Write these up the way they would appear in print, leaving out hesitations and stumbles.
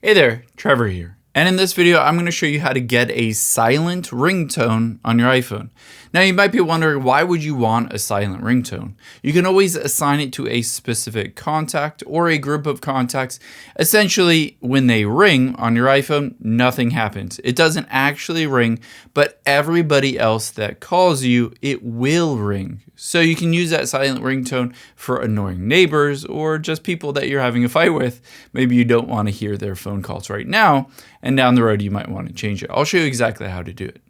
Hey there, Trevor here. And in this video, I'm going to show you how to get a silent ringtone on your iPhone. Now, you might be wondering, why would you want a silent ringtone? You can always assign it to a specific contact or a group of contacts. Essentially, when they ring on your iPhone, nothing happens. It doesn't actually ring, but everybody else that calls you, it will ring. So you can use that silent ringtone for annoying neighbors or just people that you're having a fight with. Maybe you don't want to hear their phone calls right now, and down the road you might want to change it. I'll show you exactly how to do it.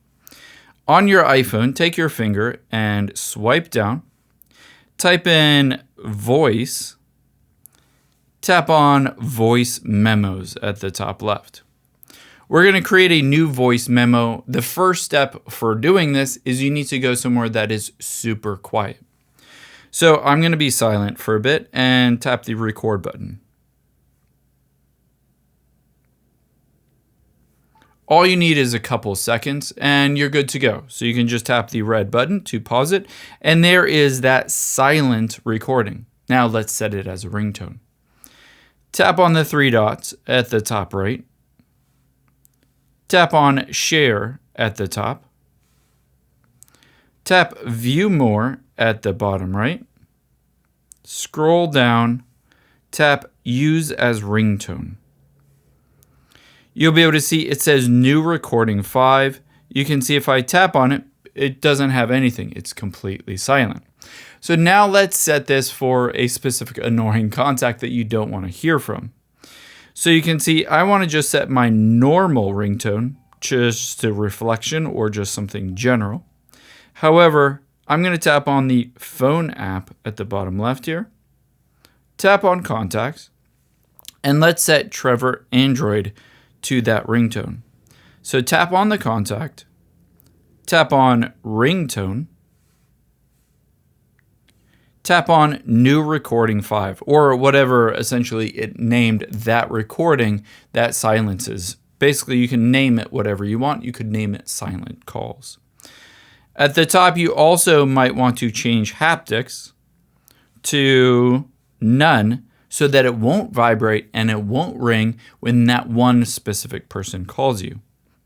On your iPhone, take your finger and swipe down. Type in voice. Tap on voice memos at the top left. We're going to create a new voice memo. The first step for doing this is you need to go somewhere that is super quiet. So I'm going to be silent for a bit and tap the record button. All you need is a couple seconds and you're good to go. So you can just tap the red button to pause it, and there is that silent recording. Now let's set it as a ringtone. Tap on the three dots at the top right. Tap on share at the top. Tap view more at the bottom right. Scroll down, tap use as ringtone. You'll be able to see it says new recording 5. You can see if I tap on it, it doesn't have anything. It's completely silent. So now let's set this for a specific annoying contact that you don't want to hear from. So you can see I want to just set my normal ringtone, just a reflection or just something general. However, I'm going to tap on the phone app at the bottom left here. Tap on contacts. And let's set Trevor Android to that ringtone. So tap on the contact, tap on ringtone, tap on new recording 5, or whatever essentially it named that recording that silences. Basically, you can name it whatever you want. You could name it silent calls. At the top, you also might want to change haptics to none, so that it won't vibrate and it won't ring when that one specific person calls you.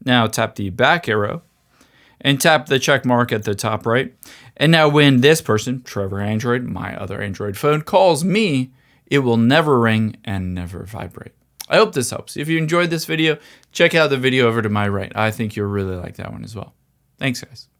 Now tap the back arrow and tap the check mark at the top right. And now when this person, Trevor Android, my other Android phone, calls me, it will never ring and never vibrate. I hope this helps. If you enjoyed this video, check out the video over to my right. I think you'll really like that one as well. Thanks, guys.